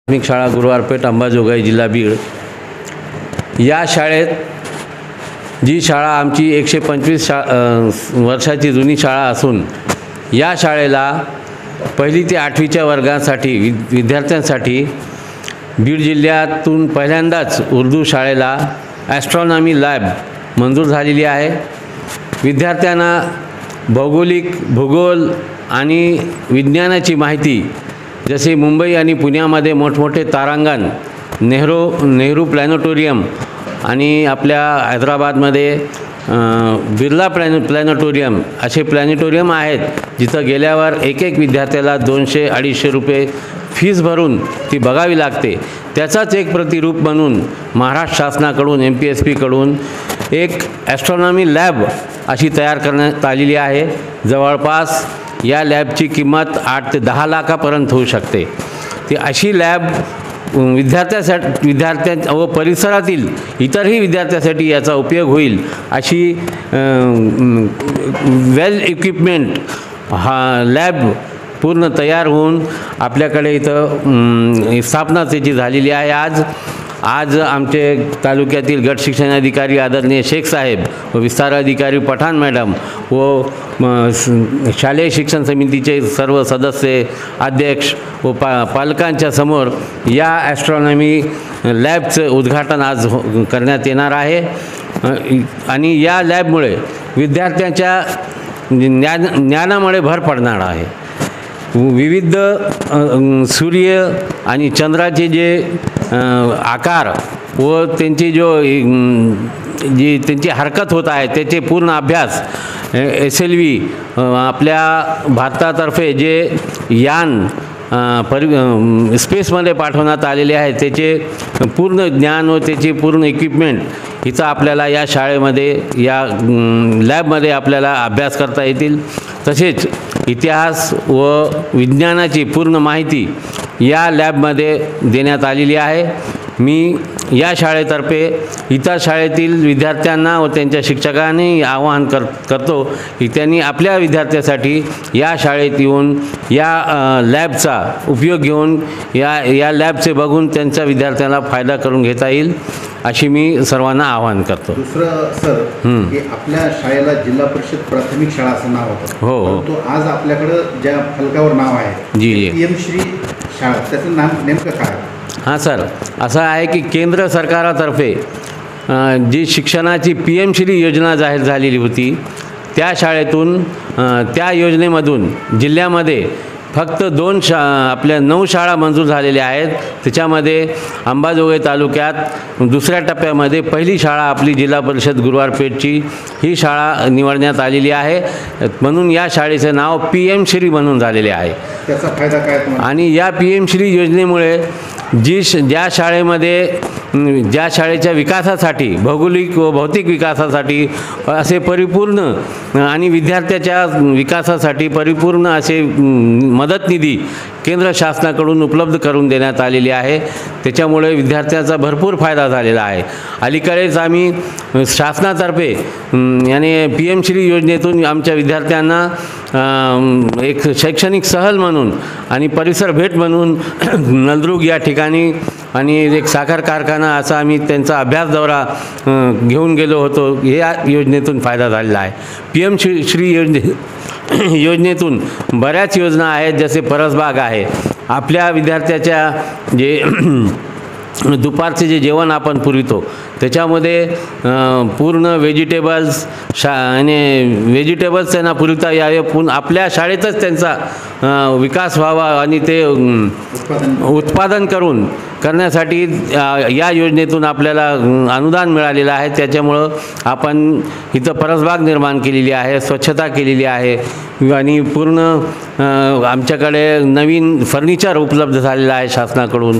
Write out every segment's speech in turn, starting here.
प्राथमिक शाळा गुरुवारपेठ अंबाजोगाई जिल्हा बीड या शाळेत जी शाळा आमची 125 वर्षाची जुनी शाळा असून या शाळेला पहिली ते 8वीच्या वर्गासाठी विद्यार्थ्यांसाठी बीड जिल्ह्यातून पहिल्यांदाच उर्दू शाळेला ॲस्ट्रॉनॉमी लॅब मंजूर झालेली आहे। विद्यार्थ्यांना भूगोल आणि विज्ञानाची माहिती जसे मुंबई आणि पुण्यामध्ये मोठमोठे तारांगण नेहरू प्लॅनेटोरियम आणि आपल्या हैदराबादमध्ये बिर्ला प्लॅनेटोरियम असे प्लॅनेटोरियम आहेत, जिथं गेल्यावर एक विद्यार्थ्याला 200-250 रुपये फीस भरून ती बघावी लागते। त्याचाच एक प्रतिरूप म्हणून महाराष्ट्र शासनाकडून MPSP एक ॲस्ट्रॉनॉमी लॅब अशी तयार करण्यात आलेली आहे। जवळपास या लॅबची किंमत 8 ते 10 लाखापर्यंत होऊ शकते। ती अशी लॅब विद्यार्थ्यां व परिसरातील इतरही विद्यार्थ्यांसाठी याचा उपयोग होईल अशी वेल इक्विपमेंट हा लॅब पूर्ण तयार होऊन आपल्याकडे इथं स्थापना त्याची झालेली आहे। आज आमचे तालुक्यातील गट शिक्षण अधिकारी आदरणीय शेख साहेब व विस्तार अधिकारी पठाण मॅडम व शालेय शिक्षण समितीचे सर्व सदस्य अध्यक्ष व पालकांच्या समोर या ॲस्ट्रॉनॉमी लॅबचं उद्घाटन आज करण्यात येणार आहे। आणि या लॅबमुळे विद्यार्थ्यांच्या ज्ञानामुळे भर पडणार आहे। विविध सूर्य आणि चंद्राचे जे आकार व त्यांची जी त्यांची हरकत होत आहे त्याचे पूर्ण अभ्यास SLV आपल्या भारतातर्फे जे यान स्पेसमध्ये पाठवण्यात आलेले आहे त्याचे पूर्ण ज्ञान व त्याची पूर्ण इक्विपमेंट इथं आपल्याला या शाळेमध्ये या लॅबमध्ये आपल्याला अभ्यास करता येतील। तसेच इतिहास व विज्ञानाची पूर्ण माहिती या लॅबमध्ये देण्यात आलेली आहे। मी या शाळेतर्फे इतर शाळेतील विद्यार्थ्यांना व त्यांच्या शिक्षकांनी आवाहन करतो की त्यांनी आपल्या विद्यार्थ्यासाठी या शाळेत येऊन या लॅबचा उपयोग घेऊन या लॅबचे बघून त्यांच्या विद्यार्थ्यांना फायदा करून घेता येईल अशी मी सर्वांना आवाहन करतो। दुसरं सर की आपल्या शाळेला जिल्हा परिषद प्राथमिक शाळा असं नाव होतं। हो। तो आज आपल्याकडं ज्या फलकावर नाव आहे जी PM श्री शाळा, त्याचं नाम नेमकं काय? हां सर, असं आहे की केंद्र सरकारातर्फे जी शिक्षणाची PM श्री योजना जाहीर झालेली होती त्या शाळेतून त्या योजनेमधून जिल्ह्यामध्ये फक्त 9 शाळा मंजूर झालेल्या आहेत। त्याच्यामध्ये अंबाजोगाई तालुक्यात दुसऱ्या टप्प्यामध्ये पहिली शाळा आपली जिल्हा परिषद गुरुवारपेठची ही शाळा निवडण्यात आलेली आहे, म्हणून या शाळेचे नाव PM श्री म्हणून झालेले आहे। त्याचा फायदा काय तुम्हाला? आणि या PM श्री योजनेमुळे ज्या शाळेच्या विकासासाठी भौगोलिक व भौतिक विकासासाठी असे परिपूर्ण आणि विद्यार्थ्याच्या विकासासाठी परिपूर्ण असे मदत निधी केंद्र शासनाकडून उपलब्ध करून देण्यात आलेली आहे। त्याच्यामुळे विद्यार्थ्यांचा भरपूर फायदा झालेला आहे। अलीकडेच आम्ही शासनातर्फे याने PM श्री योजनेतून आमच्या विद्यार्थ्यांना एक शैक्षणिक सहल म्हणून आणि परिसर भेट म्हणून नलदुर्ग या ठिकाणी आणि एक साखर कारखाना असा आम्ही त्यांचा अभ्यास दौरा घेऊन गेलो होतो। या योजनेतून फायदा झालेला आहे। PM श्री योजनेतून बऱ्याच योजना आहेत, जसे परसबाग आहे। आपल्या विद्यार्थ्याच्या जे दुपारचे जे जेवण आपण पुरवितो त्याच्यामध्ये पूर्ण व्हेजिटेबल्स त्यांना पुरवता यावे, आपल्या शाळेतच त्यांचा विकास व्हावा आणि ते उत्पादन करण्यासाठी या योजनेतून आपल्याला अनुदान मिळालेलं आहे। त्याच्यामुळं आपण इथं परसबाग निर्माण केलेली आहे, स्वच्छता केलेली आहे आणि पूर्ण आमच्याकडे नवीन फर्निचर उपलब्ध झालेलं आहे शासनाकडून।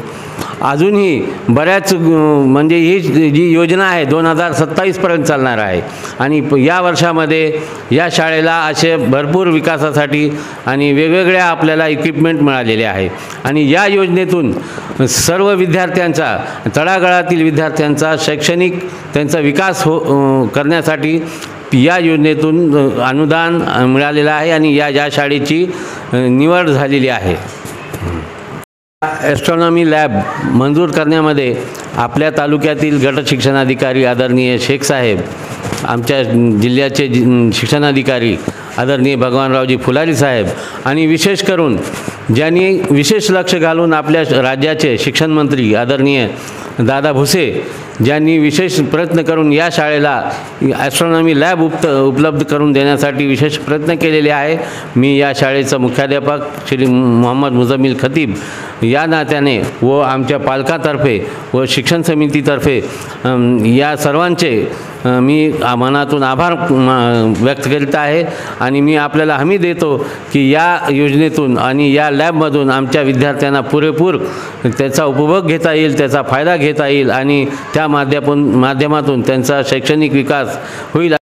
अजूनही बऱ्याच म्हणजे ही जी योजना आहे 2027पर्यंत चालणार आहे आणि या वर्षामध्ये या शाळेला असे भरपूर विकासासाठी आणि वेगवेगळ्या आपल्याला इक्विपमेंट मिळालेले आहे। आणि या योजनेतून सर्व विद्यार्थ्यांचा तळागाळातील विद्यार्थ्यांचा शैक्षणिक त्यांचा विकास करण्यासाठी या योजनेतून अनुदान मिळालेलं आहे आणि या शाळेची निवड झालेली आहे। ॲस्ट्रॉनॉमी लॅब मंजूर करण्यामध्ये आपल्या तालुक्यातील गट शिक्षणाधिकारी आदरणीय शेख साहेब, आमच्या जिल्ह्याचे शिक्षणाधिकारी आदरणीय भगवानरावजी फुलारी साहेब आणि विशेष करून ज्यांनी विशेष लक्ष घालून आपल्या राज्याचे शिक्षण मंत्री आदरणीय दादा भुसे ज्यांनी विशेष प्रयत्न करून या शाळेला ॲस्ट्रॉनॉमी लॅब उपलब्ध करून देण्यासाठी विशेष प्रयत्न केलेले आहे. मी या शाळेचा मुख्याध्यापक श्री मोहम्मद मुजम्मिल खतीब या नात्याने व आमच्या पालकातर्फे व शिक्षण समितीतर्फे या सर्वांचे मी मनातून आभार व्यक्त करीत आहे आणि मी आपल्याला हमी देतो की या योजनेतून आणि या लॅबमधून आमच्या विद्यार्थ्यांना पुरेपूर त्याचा उपभोग घेता येईल, त्याचा फायदा घेता येईल आणि त्या माध्यमातून त्यांचा शैक्षणिक विकास होईल.